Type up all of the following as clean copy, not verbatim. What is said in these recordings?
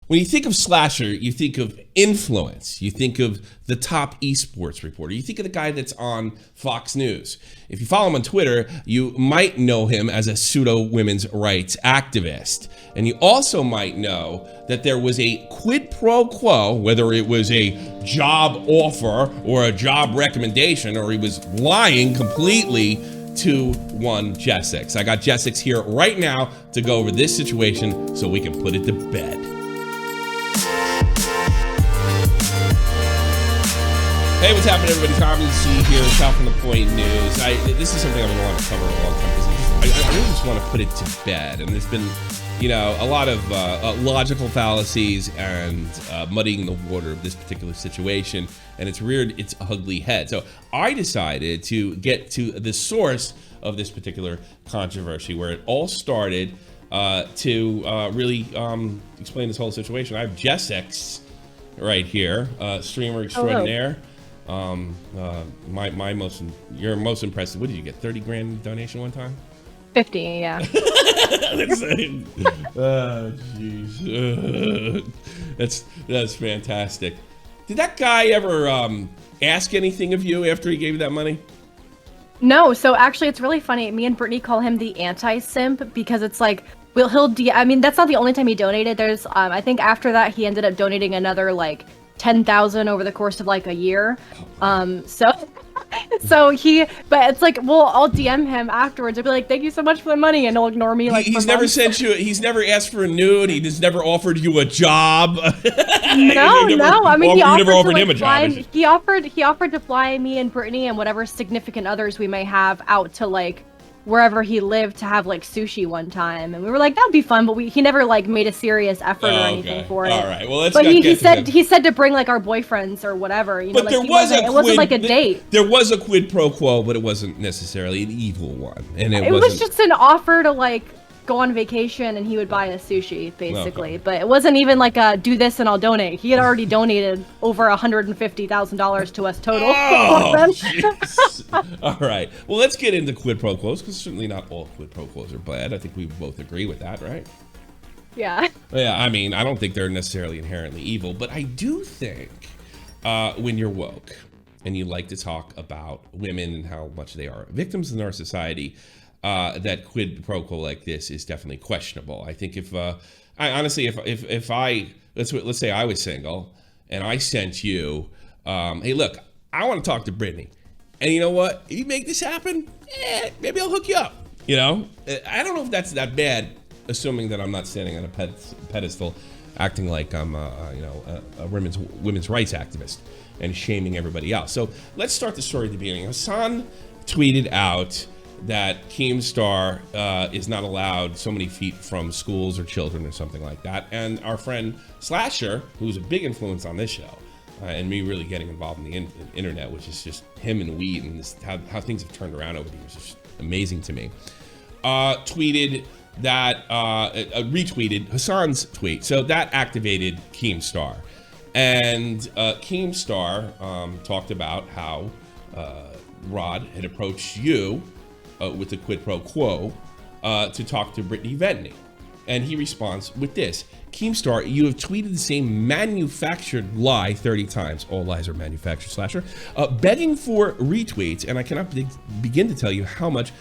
When you think of Slasher, you think of influence. You think of the top esports reporter. You think of the guy that's on Fox News. If you follow him on Twitter, you might know him as a pseudo women's rights activist. And you also might know that there was a quid pro quo, whether it was a job offer or a job recommendation, or he was lying completely to one Jessix. I got Jessix here right now to go over this situation so we can put it to bed. Hey, what's happening, everybody? Tom and C here, South from the Point News. This is something I've been wanting to cover a long time because I really just want to put it to bed. And there's been, a lot of logical fallacies and muddying the water of this particular situation, and it's reared its ugly head. So I decided to get to the source of this particular controversy, where it all started, to really explain this whole situation. I have Jessix right here, streamer extraordinaire. You're most impressive. What did you get? 30 grand donation one time? 50, yeah. Oh, jeez. That's fantastic. Did that guy ever ask anything of you after he gave you that money? No, so actually it's really funny. Me and Brittany call him the anti-simp because it's like, that's not the only time he donated. There's, I think after that he ended up donating another like 10,000 over the course of like a year. But it's like, well, I'll DM him afterwards. I'll be like, thank you so much for the money, and he'll ignore me like he's never sent you, he's never asked for a nude, he just never offered you a job. No, I mean, you never offered him a job. He offered to fly me and Brittany and whatever significant others we may have out to like wherever he lived to have like sushi one time, and we were like, that'd be fun, but he never like made a serious effort or anything for it. All right, well, he said to bring like our boyfriends or whatever, but like, it wasn't like a date. There was a quid pro quo, but it wasn't necessarily an evil one, and it was just an offer to like go on vacation and he would buy us sushi basically. Okay. But it wasn't even like a do this and I'll donate. He had already donated over $150,000 to us total. All right, well, let's get into quid pro quos, because certainly not all quid pro quos are bad. I think we both agree with that, right? Yeah. I mean, I don't think they're necessarily inherently evil, but I do think when you're woke and you like to talk about women and how much they are victims in our society, that quid pro quo like this is definitely questionable. I think if let's say I was single and I sent you, hey, look, I want to talk to Brittany, and you know what? If you make this happen, maybe I'll hook you up. I don't know if that's that bad, assuming that I'm not standing on a pedestal, acting like I'm a women's rights activist and shaming everybody else. So let's start the story at the beginning. Hassan tweeted out that Keemstar is not allowed so many feet from schools or children or something like that. And our friend Slasher, who's a big influence on this show, and me really getting involved in the internet, which is just him and Weed, and how things have turned around over the years, is just amazing to me, tweeted that, retweeted Hassan's tweet. So that activated Keemstar. And Keemstar talked about how Rod had approached you with the quid pro quo to talk to Brittany Venti. And he responds with this: Keemstar, you have tweeted the same manufactured lie 30 times. All lies are manufactured, Slasher. Begging for retweets, and I cannot begin to tell you how much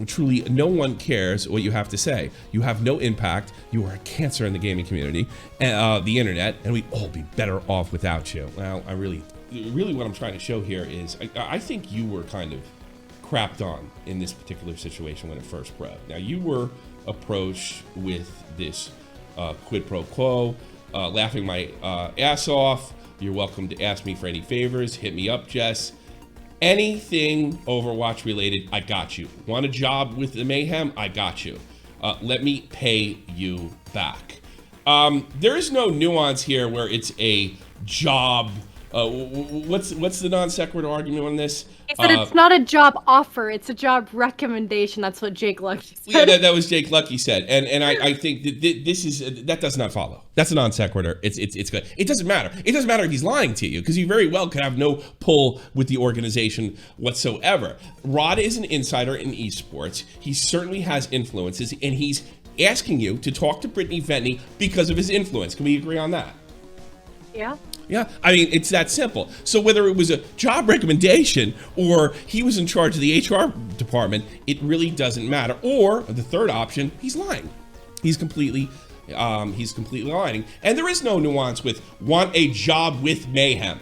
truly no one cares what you have to say. You have no impact. You are a cancer in the gaming community, the internet, and we'd all be better off without you. Well, I really what I'm trying to show here is I think you were kind of crapped on in this particular situation when it first broke. Now, you were approached with this quid pro quo, laughing my ass off. You're welcome to ask me for any favors. Hit me up, Jess. Anything Overwatch related, I got you. Want a job with the Mayhem? I got you. Let me pay you back. There is no nuance here where it's a job. What's the non sequitur argument on this? He said it's not a job offer, it's a job recommendation. That's what Jake Lucky said. Yeah, that was Jake Lucky said, and I think that that does not follow. That's a non sequitur. It's good. It doesn't matter. It doesn't matter if he's lying to you, because he very well could have no pull with the organization whatsoever. Rod is an insider in esports. He certainly has influences, and he's asking you to talk to Brittany Venti because of his influence. Can we agree on that? Yeah. Yeah, I mean, it's that simple. So whether it was a job recommendation or he was in charge of the HR department, it really doesn't matter. Or the third option, he's lying. He's completely lying. And there is no nuance with want a job with mayhem.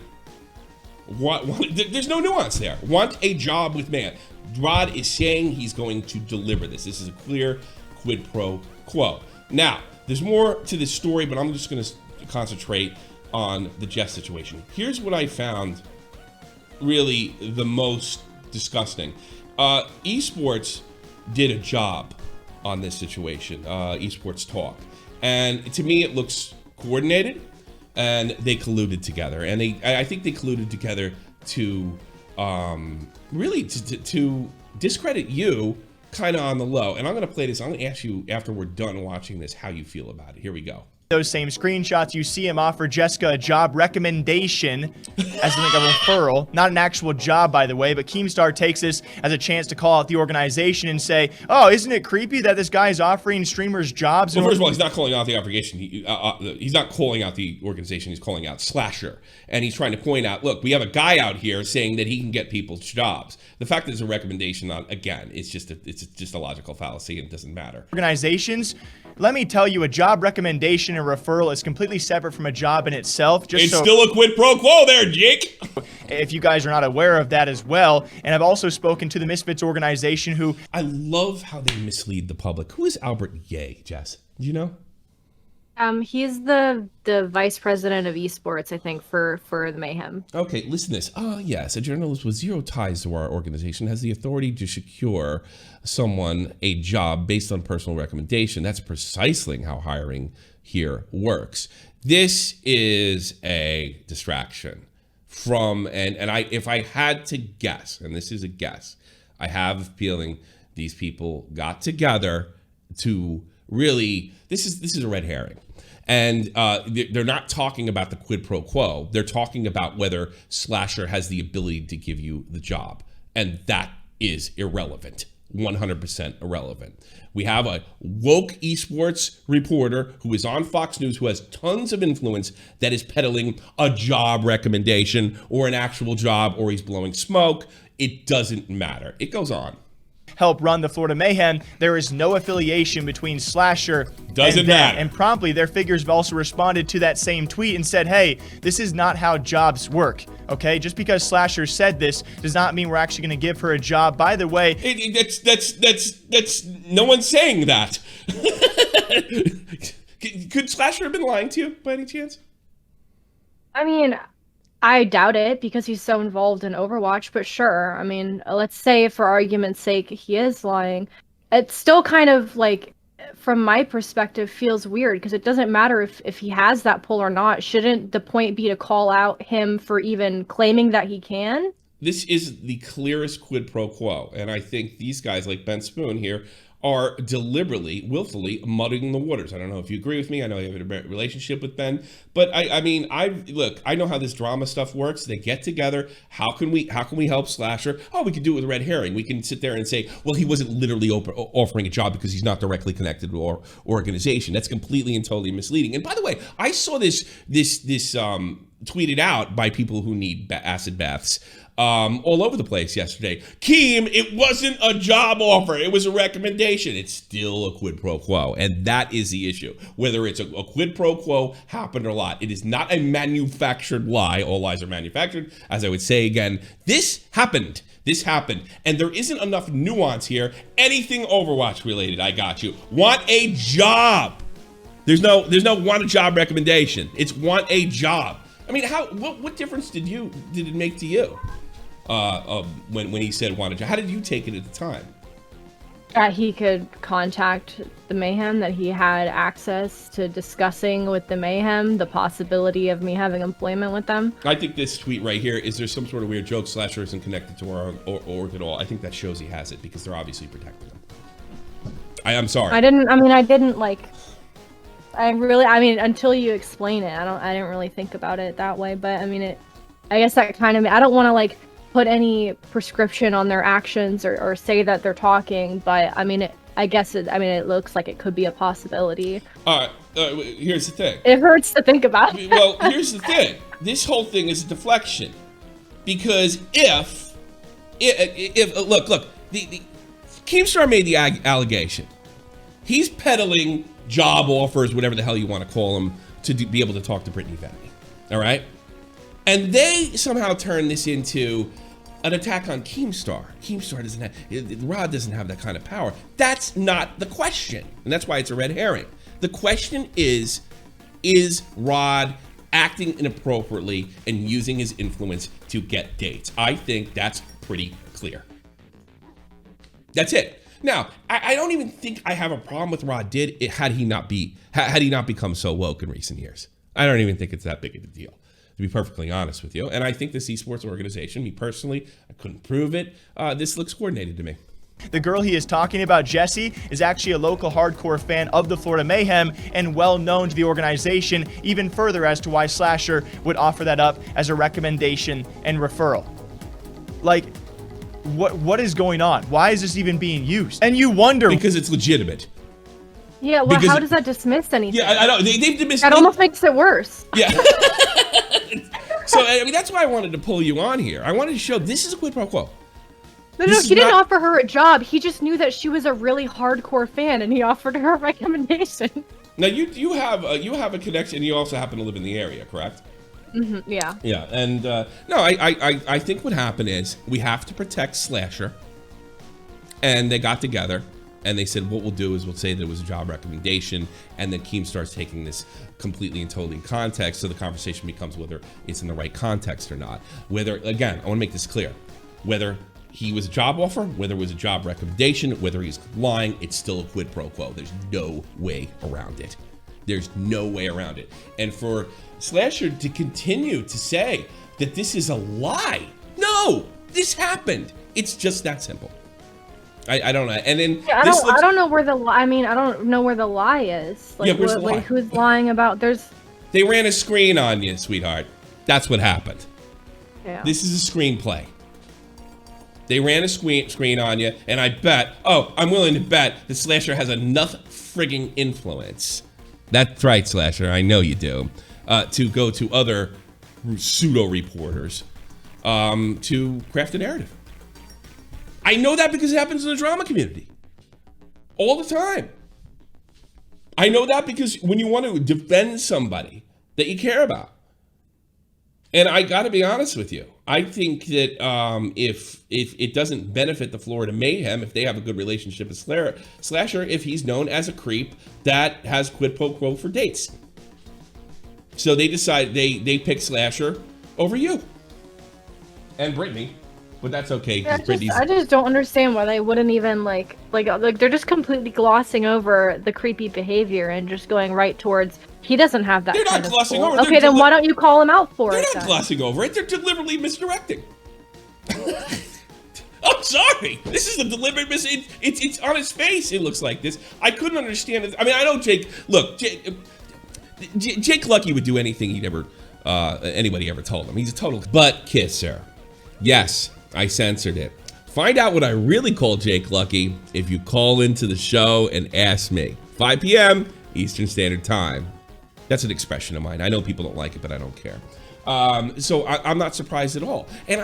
There's no nuance there. Want a job with mayhem. Rod is saying he's going to deliver this. This is a clear quid pro quo. Now, there's more to this story, but I'm just going to concentrate on the Jess situation. Here's what I found really the most disgusting. Esports did a job on this situation, Esports Talk. And to me, it looks coordinated, and they colluded together. And I think they colluded together to really to discredit you kind of on the low. And I'm going to play this. I'm going to ask you after we're done watching this how you feel about it. Here we go. Those same screenshots, you see him offer Jessica a job recommendation as like a referral, not an actual job, by the way, but Keemstar takes this as a chance to call out the organization and say, oh, isn't it creepy that this guy is offering streamers jobs? Well, first of all, he's not calling out the organization. He's not calling out the organization. He's calling out Slasher. And he's trying to point out, look, we have a guy out here saying that he can get people jobs. The fact that it's a recommendation, again, it's just a logical fallacy and it doesn't matter. Organizations, let me tell you, a job recommendation and referral is completely separate from a job in itself. It's still a quid pro quo there, Jake. If you guys are not aware of that as well. And I've also spoken to the Misfits organization who... I love how they mislead the public. Who is Albert Ye, Jess? Do you know? He's the vice president of esports, I think, for the Mayhem. Okay, listen to this. Yes, a journalist with zero ties to our organization has the authority to secure someone a job based on personal recommendation. That's precisely how hiring here works. This is a distraction from, and if I had to guess, and this is a guess, I have a feeling these people got together to really, this is a red herring. And they're not talking about the quid pro quo. They're talking about whether Slasher has the ability to give you the job. And that is irrelevant, 100% irrelevant. We have a woke esports reporter who is on Fox News who has tons of influence that is peddling a job recommendation or an actual job, or he's blowing smoke. It doesn't matter. It goes on. Help run the Florida Mayhem. There is no affiliation between Slasher Doesn't and matter. them. And promptly, their figures have also responded to that same tweet and said, hey, this is not how jobs work, okay? Just because Slasher said this does not mean we're actually going to give her a job. By the way... That's no one's saying that. Could Slasher have been lying to you by any chance? I mean, I doubt it because he's so involved in Overwatch, but sure. I mean, let's say for argument's sake, he is lying. It's still kind of like, from my perspective, feels weird because it doesn't matter if he has that pull or not. Shouldn't the point be to call out him for even claiming that he can? This is the clearest quid pro quo. And I think these guys like Ben Spoon here are deliberately, willfully muddying the waters. I don't know if you agree with me. I know you have a relationship with Ben, but I mean, I know how this drama stuff works. They get together. How can we help Slasher? Oh, we can do it with Red Herring. We can sit there and say, well, he wasn't literally offering a job because he's not directly connected to our organization. That's completely and totally misleading. And by the way, I saw this tweeted out by people who need acid baths all over the place yesterday. Keem, it wasn't a job offer. It was a recommendation. It's still a quid pro quo. And that is the issue. Whether it's a quid pro quo happened or not, it is not a manufactured lie. All lies are manufactured. As I would say again, this happened. This happened. And there isn't enough nuance here. Anything Overwatch related, I got you. Want a job. There's no want a job recommendation. It's want a job. I mean, what difference did it make to you when he said want a job? How did you take it at the time? That he could contact the Mayhem, that he had access to discussing with the Mayhem the possibility of me having employment with them. I think this tweet right here is there some sort of weird joke Slasher isn't connected to our org at all. I think that shows he has it because they're obviously protecting him. I'm sorry. I didn't until you explain it, I didn't really think about it that way, but I mean, I guess that kind of, I don't want to like put any prescription on their actions or say that they're talking, but I mean, I guess it looks like it could be a possibility. All right, here's the thing. It hurts to think about. Well, here's the thing. This whole thing is a deflection. Because if look, the Keemstar made the allegation. He's peddling job offers, whatever the hell you want to call them, to be able to talk to Brittany Venti. All right? And they somehow turn this into an attack on Keemstar. Keemstar doesn't have, Rod doesn't have that kind of power. That's not the question. And that's why it's a red herring. The question is Rod acting inappropriately and using his influence to get dates? I think that's pretty clear. That's it. Now, I don't even think I have a problem with Rod had he not become so woke in recent years. I don't even think it's that big of a deal, to be perfectly honest with you. And I think this esports organization, me personally, I couldn't prove it. This looks coordinated to me. The girl he is talking about, Jessie, is actually a local hardcore fan of the Florida Mayhem and well known to the organization, even further as to why Slasher would offer that up as a recommendation and referral. Like, what is going on? Why is this even being used? And you wonder... Because it's legitimate. Yeah, well, how does that dismiss anything? Yeah, I know. They've dismissed... That almost makes it worse. Yeah. So, I mean, that's why I wanted to pull you on here. I wanted to show this is a quid pro quo. No, he didn't offer her a job. He just knew that she was a really hardcore fan, and he offered her a recommendation. Now, you have a connection. You also happen to live in the area, correct? Mm-hmm, yeah. Yeah, and no, I think what happened is we have to protect Slasher, and they got together and they said what we'll do is we'll say that it was a job recommendation, and then Keemstar's taking this completely and totally in context, so the conversation becomes whether it's in the right context or not. Whether, again, I want to make this clear, whether he was a job offer, whether it was a job recommendation, whether he's lying, it's still a quid pro quo. There's no way around it. There's no way around it. And for Slasher to continue to say that this is a lie. No, this happened. It's just that simple. I don't know. And then I don't know where the lie. I mean, I don't know where the lie is. Like, yeah, where's the lie? Who's lying about? They ran a screen on you, sweetheart. That's what happened. Yeah. This is a screenplay. They ran a screen on you, and I'm willing to bet that Slasher has enough frigging influence. That's right, Slasher. I know you do. To go to other pseudo reporters to craft a narrative. I know that because it happens in the drama community all the time. I know that because when you want to defend somebody that you care about. And I got to be honest with you. I think that if it doesn't benefit the Florida Mayhem, if they have a good relationship with Slasher, if he's known as a creep that has quid pro quo for dates. So they decide they pick Slasher over you and Brittany, but that's okay. Yeah, I just don't understand why they wouldn't even like they're just completely glossing over the creepy behavior and just going right towards he doesn't have that. They're not glossing over. Okay, then why don't you call him out for it? They're not glossing over it. They're deliberately misdirecting. I'm sorry. This is a deliberate it's on his face. It looks like this. I couldn't understand it. I mean, I know Jake. Look, Jake Lucky would do anything anybody ever told him. He's a total butt kisser. Yes, I censored it. Find out what I really call Jake Lucky if you call into the show and ask me. 5 p.m. Eastern Standard Time. That's an expression of mine. I know people don't like it, but I don't care. So I'm not surprised at all. And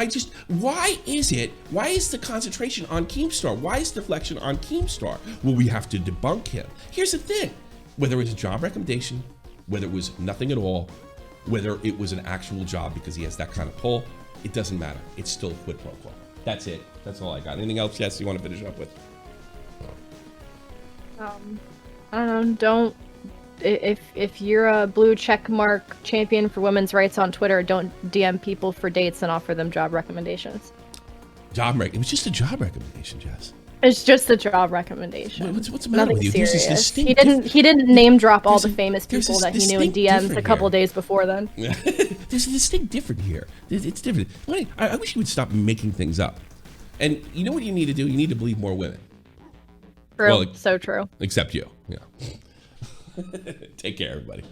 why is the concentration on Keemstar? Why is deflection on Keemstar? Well, we have to debunk him. Here's the thing. Whether it was a job recommendation, whether it was nothing at all, whether it was an actual job because he has that kind of pull, it doesn't matter. It's still a quid pro quo. That's it. That's all I got. Anything else, Jess, you want to finish up with? I don't know. If you're a blue check mark champion for women's rights on Twitter, don't DM people for dates and offer them job recommendations. It was just a job recommendation, Jess. It's just a job recommendation. What's the matter with you? Serious. He didn't name drop all the famous people that he knew in DMs a couple days before then. There's a distinct different here. It's different. I wish you would stop making things up. And you know what you need to do? You need to believe more women. True. Well, so true. Except you. Yeah. Take care, everybody.